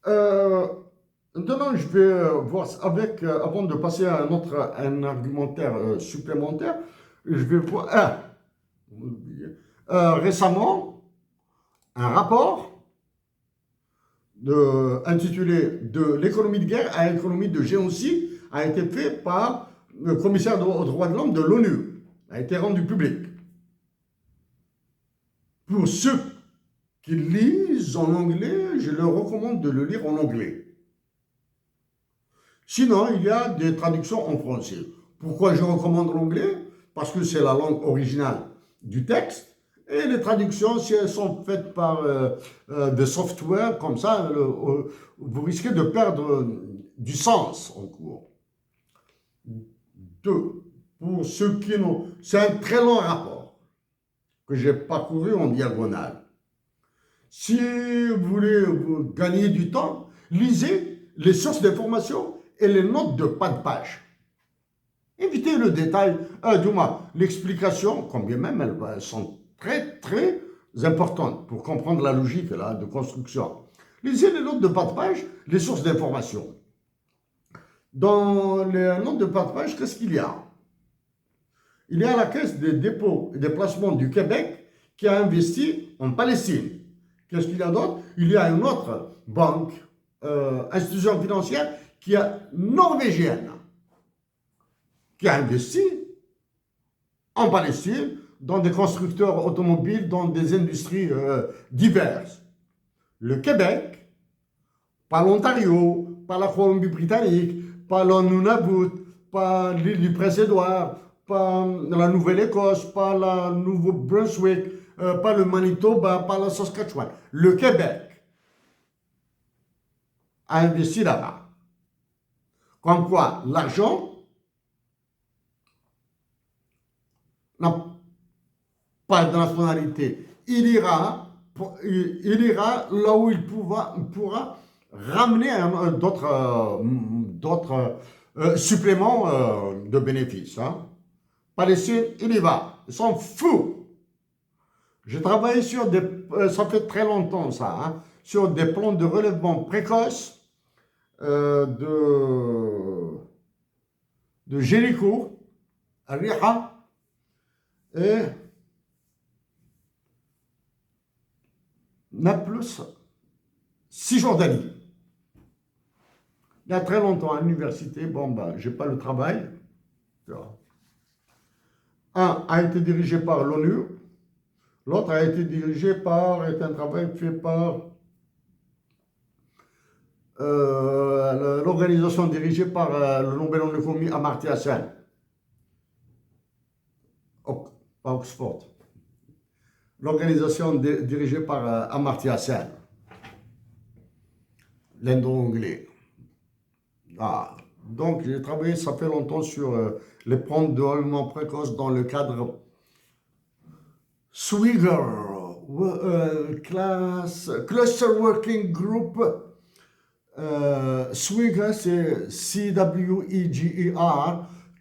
Euh, Maintenant, je vais voir avec, avant de passer à un argumentaire supplémentaire, je vais voir, récemment, un rapport intitulé De l'économie de guerre à l'économie de génocide a été fait par le commissaire aux droits de l'homme de l'ONU, a été rendu public. Pour ceux qui lisent en anglais, je leur recommande de le lire en anglais. Sinon, il y a des traductions en français. Pourquoi je recommande l'anglais? Parce que c'est la langue originale du texte. Et les traductions, si elles sont faites par des softwares comme ça, vous risquez de perdre du sens en cours. Deux, pour ceux qui n'ont... C'est un très long rapport que j'ai parcouru en diagonale. Si vous voulez gagner du temps, lisez les sources d'information et les notes de pas de page. Évitez le détail, du moins l'explication, combien même elles sont très très importantes pour comprendre la logique là, de construction. Lisez les notes de pas de page, les sources d'information. Dans les notes de pas de page, qu'est-ce qu'il y a? Il y a la Caisse des dépôts et des placements du Québec qui a investi en Palestine. Qu'est-ce qu'il y a d'autre? Il y a une autre banque, institution financière qui est norvégienne, qui a investi en Palestine, dans des constructeurs automobiles, dans des industries diverses. Le Québec, pas l'Ontario, pas la Colombie-Britannique, pas le Nunavut, pas l'île du Prince-Édouard, pas la Nouvelle-Écosse, pas la Nouveau-Brunswick, pas le Manitoba, pas la Saskatchewan. Le Québec a investi là-bas. Comme quoi, l'argent n'a pas de nationalité. Il ira là où il pourra ramener d'autres suppléments de bénéfices. Hein. Palestine, il y va. Ils sont fous. J'ai travaillé sur des... ça fait très longtemps ça, hein, sur des plans de relèvement précoce de Jéricho, Riha et Naples, Cisjordanie. Il y a très longtemps à l'université, bon ben, j'ai pas le travail. Un a été dirigé par l'ONU, l'autre a été dirigé par, est un travail fait par l'organisation dirigée par le Nobel en économie Amartya Sen, pas Oxford. L'organisation dirigée par Amartya Sen, l'indo-anglais. Ah, donc j'ai travaillé, ça fait longtemps sur les plans de développement précoce dans le cadre Swigger, Cluster Working Group. Swigger, c'est C-W-E-G-E-R,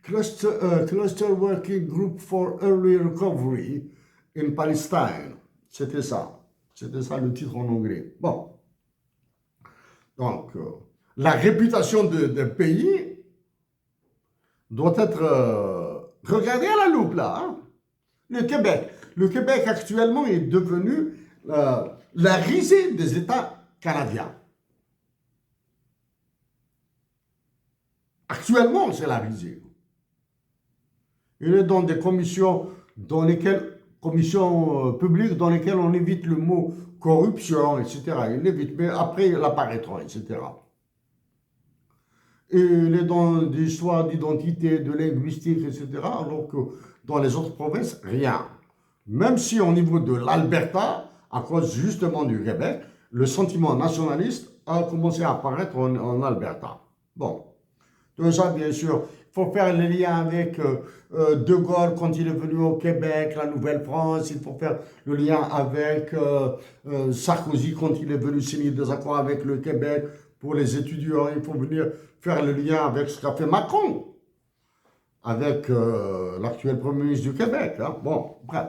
Cluster Working Group for Early Recovery in Palestine. C'était ça. C'était ça le titre en anglais. Bon. Donc, la réputation d'un pays doit être regardée à la loupe, là. Hein. Le Québec. Le Québec, actuellement, est devenu la risée des États canadiens. Actuellement, c'est la risée. Il est dans des commissions publiques dans lesquelles on évite le mot corruption, etc. Il l'évite, mais après, il apparaîtra, etc. Et il est dans des histoires d'identité, de linguistique, etc. Alors que dans les autres provinces, rien. Même si au niveau de l'Alberta, à cause justement du Québec, le sentiment nationaliste a commencé à apparaître en Alberta. Bon. Tout ça, bien sûr, il faut faire le lien avec De Gaulle quand il est venu au Québec, la Nouvelle-France. Il faut faire le lien avec Sarkozy quand il est venu signer des accords avec le Québec pour les étudiants. Il faut venir faire le lien avec ce qu'a fait Macron, avec l'actuel Premier ministre du Québec. Hein. Bon, bref.